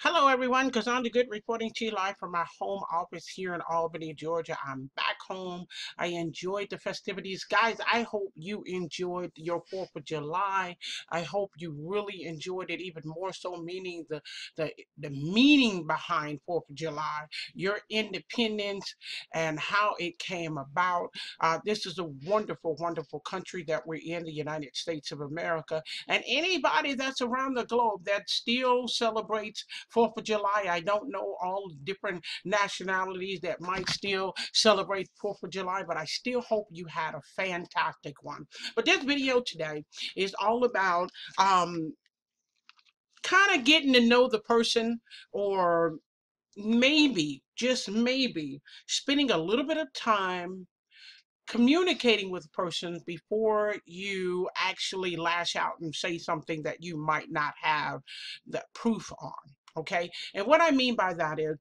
Hello, everyone. Cassandra Good reporting to you live from my home office here in Albany, Georgia. I'm back home. I enjoyed the festivities. Guys, I hope you enjoyed your 4th of July. I hope you really enjoyed it even more so, meaning the meaning behind 4th of July, your independence, and how it came about. This is a wonderful, wonderful country that we're in, the United States of America. And anybody that's around the globe that still celebrates 4th of July. I don't know all the different nationalities that might still celebrate 4th of July, but I still hope you had a fantastic one. But this video today is all about kind of getting to know the person, or maybe, just maybe, spending a little bit of time communicating with a person before you actually lash out and say something that you might not have the proof on. Okay. And what I mean by that is,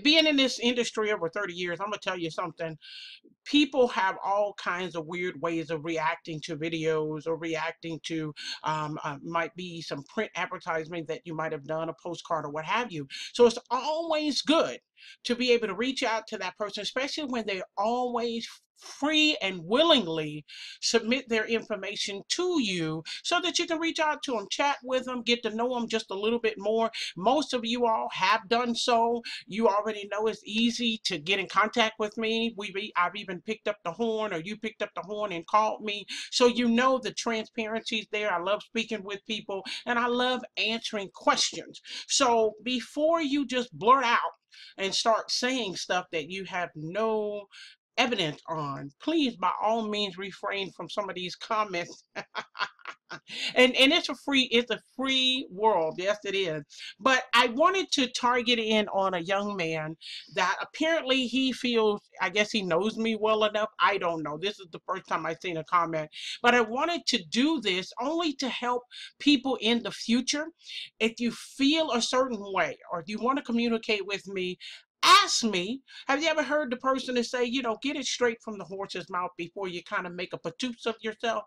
being in this industry over 30 years, I'm going to tell you something. People have all kinds of weird ways of reacting to videos or reacting to might be some print advertisement that you might have done, a postcard or what have you. So it's always good to be able to reach out to that person, especially when they always free and willingly submit their information to you so that you can reach out to them, chat with them, get to know them just a little bit more. Most of you all have done so. You already know it's easy to get in contact with me. I've even picked up the horn, or you picked up the horn and called me. So you know the transparency is there. I love speaking with people and I love answering questions. So before you just blurt out and start saying stuff that you have no evidence on, please by all means refrain from some of these comments. And it's a free world. Yes, it is. But I wanted to target in on a young man that apparently he feels, I guess he knows me well enough. I don't know. This is the first time I've seen a comment. But I wanted to do this only to help people in the future. If you feel a certain way, or if you want to communicate with me, ask me. Have you ever heard the person to say, get it straight from the horse's mouth before you kind of make a patus of yourself?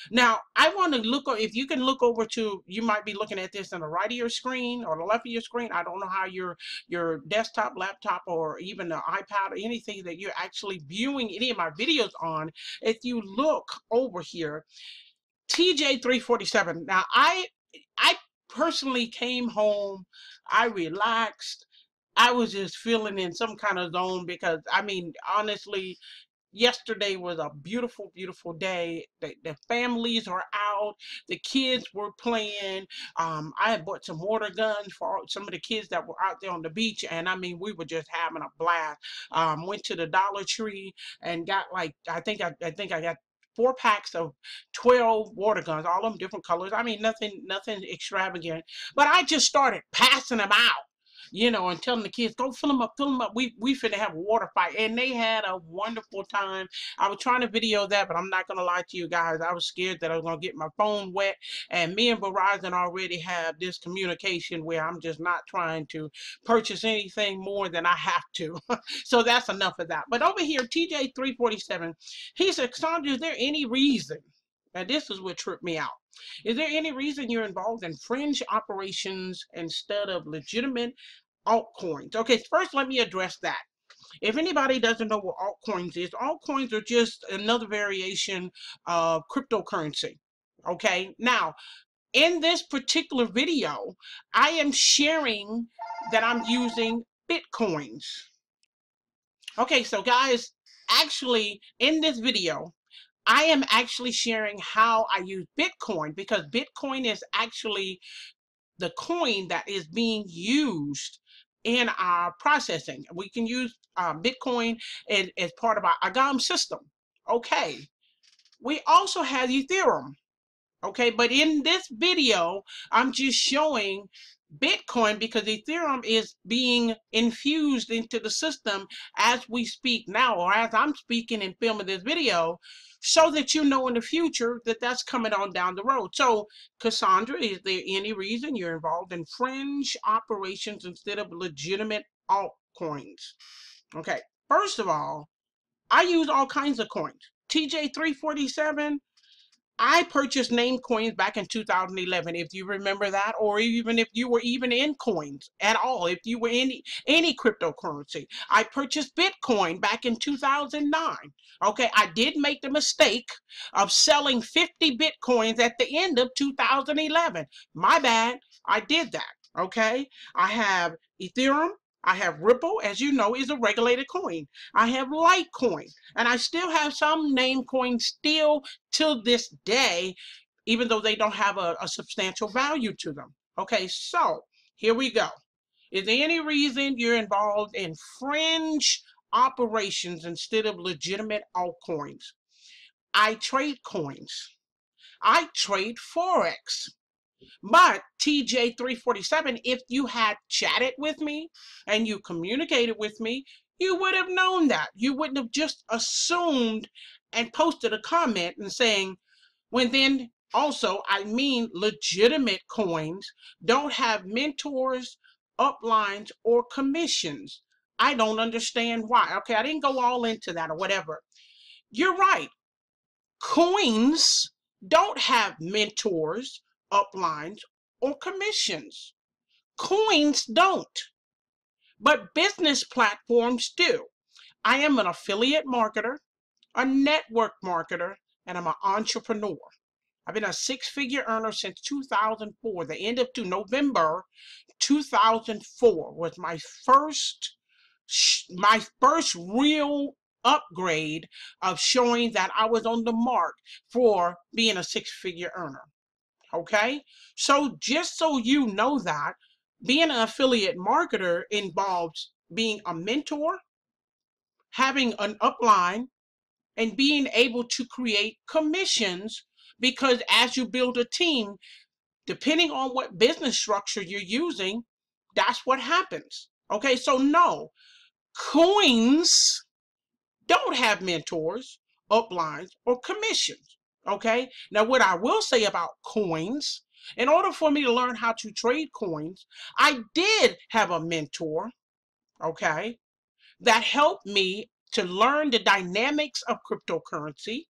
Now, I want to look, if you can look over to, you might be looking at this on the right of your screen or the left of your screen. I don't know how your desktop, laptop, or even an iPad or anything that you're actually viewing any of my videos on. If you look over here, TJ347. Now, I personally came home, I relaxed. I was just feeling in some kind of zone because, I mean, honestly, yesterday was a beautiful, beautiful day. The families are out. The kids were playing. I had bought some water guns for some of the kids that were out there on the beach, and I mean, we were just having a blast. Went to the Dollar Tree and got, like, I think I got 4 packs of 12 water guns, all of them different colors. I mean, nothing extravagant, but I just started passing them out, and telling the kids, go fill them up, fill them up. We finna have a water fight. And they had a wonderful time. I was trying to video that, but I'm not gonna lie to you guys. I was scared that I was gonna get my phone wet. And me and Verizon already have this communication where I'm just not trying to purchase anything more than I have to. So that's enough of that. But over here, TJ347, he said, Sandra, is there any reason? And this is what tripped me out. Is there any reason you're involved in fringe operations instead of legitimate altcoins? Okay, first let me address that. If anybody doesn't know what altcoins is, altcoins are just another variation of cryptocurrency. Okay, now in this particular video, I am sharing that I'm using Bitcoins. Okay, so guys, actually in this video, I am actually sharing how I use Bitcoin, because Bitcoin is actually the coin that is being used in our processing. We can use Bitcoin as part of our agam system. Okay. We also have Ethereum. Okay, but in this video, I'm just showing Bitcoin because Ethereum is being infused into the system as we speak now, or as I'm speaking and filming this video, so that you know in the future that that's coming on down the road. So, Cassandra, is there any reason you're involved in fringe operations instead of legitimate altcoins? Okay, first of all, I use all kinds of coins. TJ347, I purchased name coins back in 2011, if you remember that, or even if you were even in coins at all, if you were in any cryptocurrency. I purchased Bitcoin back in 2009. Okay, I did make the mistake of selling 50 Bitcoins at the end of 2011. My bad, I did that. Okay, I have Ethereum. I have Ripple, as you know, is a regulated coin. I have Litecoin, and I still have some name coins still till this day, even though they don't have a substantial value to them. Okay, so here we go. Is there any reason you're involved in fringe operations instead of legitimate altcoins? I trade coins. I trade Forex. But TJ347, if you had chatted with me and you communicated with me, you would have known that. You wouldn't have just assumed and posted a comment and saying, when then also, I mean legitimate coins don't have mentors, uplines, or commissions. I don't understand why. Okay, I didn't go all into that or whatever. You're right. Coins don't have mentors, uplines, or commissions. Coins don't, but business platforms do. I am an affiliate marketer, a network marketer, and I'm an entrepreneur. I've been a six-figure earner since 2004. The end of November 2004 was my first real upgrade of showing that I was on the mark for being a six-figure earner. Okay, so just so you know that being an affiliate marketer involves being a mentor, having an upline, and being able to create commissions, because as you build a team, depending on what business structure you're using, that's what happens. Okay, so no, coins don't have mentors, uplines, or commissions. Okay, now what I will say about coins, in order for me to learn how to trade coins, I did have a mentor, okay, that helped me to learn the dynamics of cryptocurrency,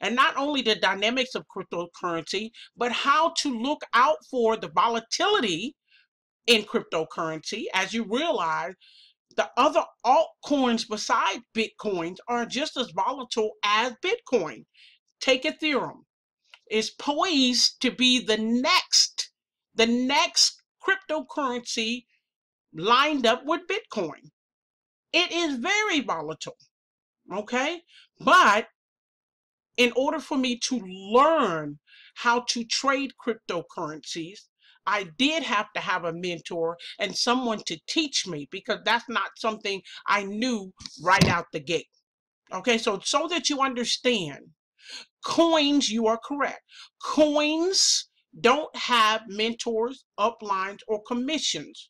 and not only the dynamics of cryptocurrency, but how to look out for the volatility in cryptocurrency. As you realize, the other altcoins besides Bitcoins are just as volatile as Bitcoin. Take Ethereum. It's poised to be the next cryptocurrency lined up with Bitcoin. It is very volatile, okay? But in order for me to learn how to trade cryptocurrencies, I did have to have a mentor and someone to teach me, because that's not something I knew right out the gate. Okay, so that you understand, coins, you are correct. Coins don't have mentors, uplines, or commissions.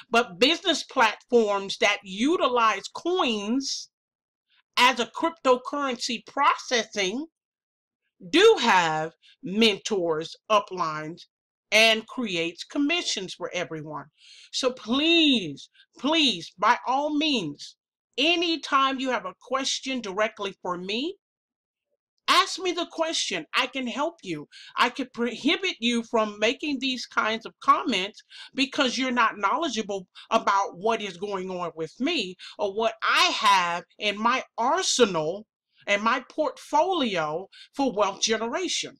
But business platforms that utilize coins as a cryptocurrency processing do have mentors, uplines, and creates commissions for everyone. So please, please, by all means, anytime you have a question directly for me, ask me the question. I can help you. I could prohibit you from making these kinds of comments because you're not knowledgeable about what is going on with me or what I have in my arsenal and my portfolio for wealth generation.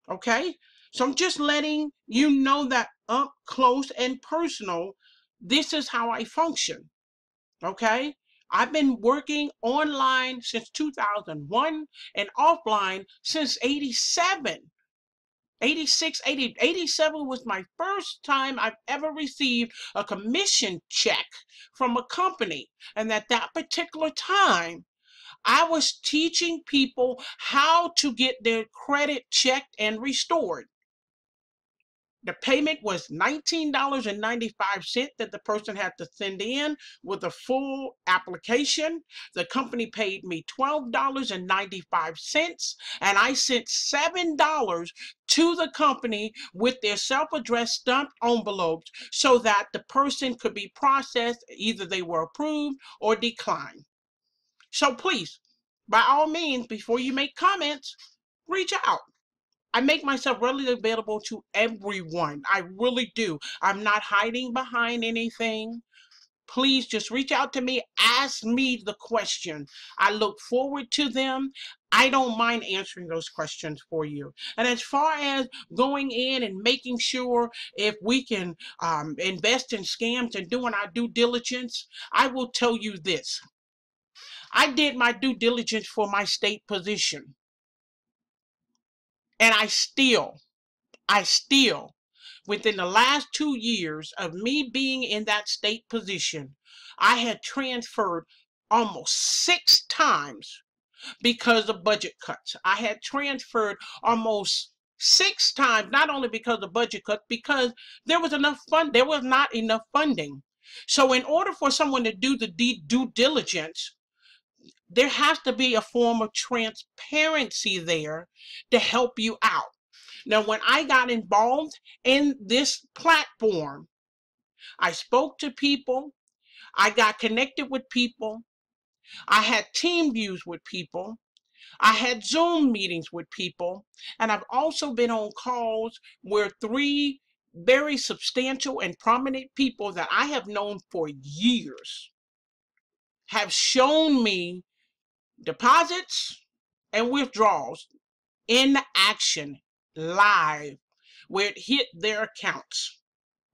Okay? So I'm just letting you know that up close and personal, this is how I function. Okay? I've been working online since 2001 and offline since 87. 86, 80, 87 was my first time I've ever received a commission check from a company. And at that particular time, I was teaching people how to get their credit checked and restored. The payment was $19.95 that the person had to send in with a full application. The company paid me $12.95, and I sent $7 to the company with their self-addressed stamped envelopes so that the person could be processed. Either they were approved or declined. So please, by all means, before you make comments, reach out. I make myself readily available to everyone. I really do. I'm not hiding behind anything. Please just reach out to me, ask me the question. I look forward to them. I don't mind answering those questions for you. And as far as going in and making sure if we can invest in scams and doing our due diligence, I will tell you this. I did my due diligence for my state position. And I still, within the last 2 years of me being in that state position, I had transferred almost 6 times because of budget cuts. I had transferred almost 6 times, not only because of budget cuts, because there was not enough funding. So in order for someone to do the due diligence, there has to be a form of transparency there to help you out. Now, when I got involved in this platform, I spoke to people, I got connected with people, I had team views with people, I had Zoom meetings with people, and I've also been on calls where 3 very substantial and prominent people that I have known for years have shown me deposits and withdrawals in action, live, where it hit their accounts.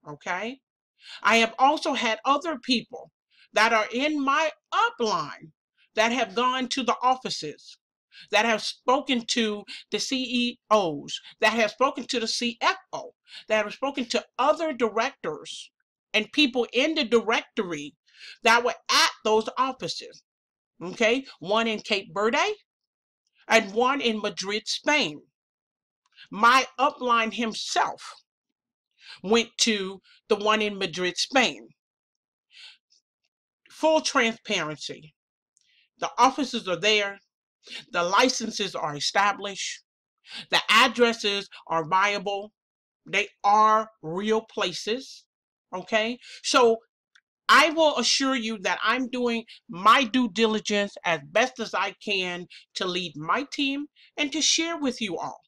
Okay? I have also had other people that are in my upline that have gone to the offices, that have spoken to the CEOs, that have spoken to the CFO, that have spoken to other directors and people in the directory that were at those offices. Okay? One in Cape Verde and one in Madrid, Spain. My upline himself went to the one in Madrid, Spain. Full transparency. The offices are there. The licenses are established. The addresses are viable. They are real places. Okay? So I will assure you that I'm doing my due diligence as best as I can to lead my team and to share with you all.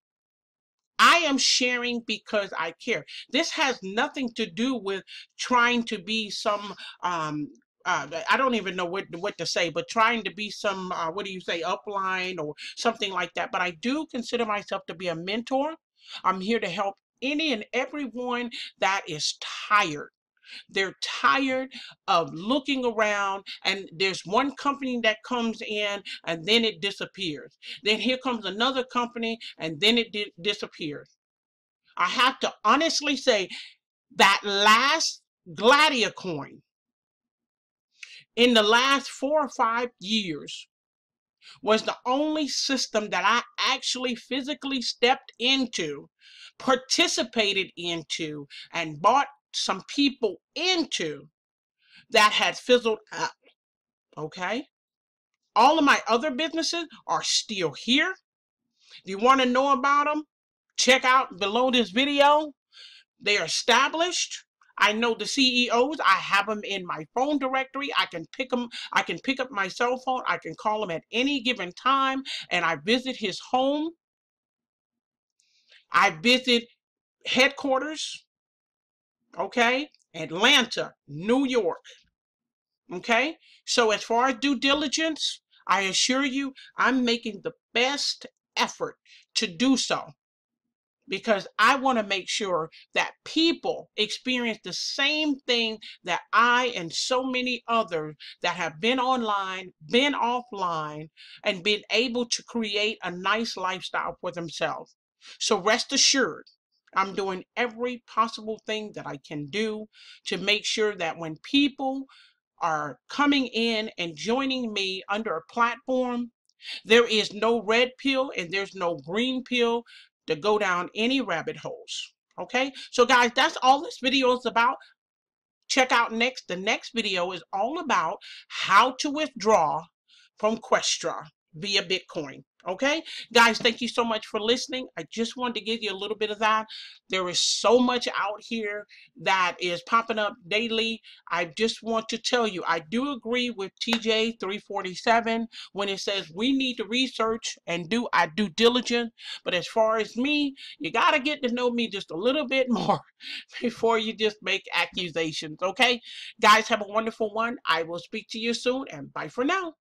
I am sharing because I care. This has nothing to do with trying to be some I don't even know what to say, but trying to be some what do you say, upline or something like that. But I do consider myself to be a mentor. I'm here to help any and everyone that is tired. They're tired of looking around, and there's one company that comes in and then it disappears. Then here comes another company and then it disappears. I have to honestly say that last Gladia coin in the last 4 or 5 years was the only system that I actually physically stepped into, participated into, and bought some people into that had fizzled out. Okay? All of my other businesses are still here. If you want to know about them, check out below this video. They are established. I know the CEOs. I have them in my phone directory. I can pick them. I can pick up my cell phone. I can call them at any given time, and I visit his home. I visit headquarters. Okay? Atlanta, New York. Okay? So as far as due diligence, I assure you, I'm making the best effort to do so, because I want to make sure that people experience the same thing that I and so many others that have been online, been offline, and been able to create a nice lifestyle for themselves. So rest assured, I'm doing every possible thing that I can do to make sure that when people are coming in and joining me under a platform, there is no red pill and there's no green pill to go down any rabbit holes. Okay, so guys, that's all this video is about. Check out next. The next video is all about how to withdraw from Questra via Bitcoin. Okay, guys, thank you so much for listening. I just wanted to give you a little bit of that. There is so much out here that is popping up daily. I just want to tell you, I do agree with TJ 347 when it says we need to research and do our due diligence. But as far as me, you got to get to know me just a little bit more before you just make accusations. Okay, guys, have a wonderful one. I will speak to you soon, and bye for now.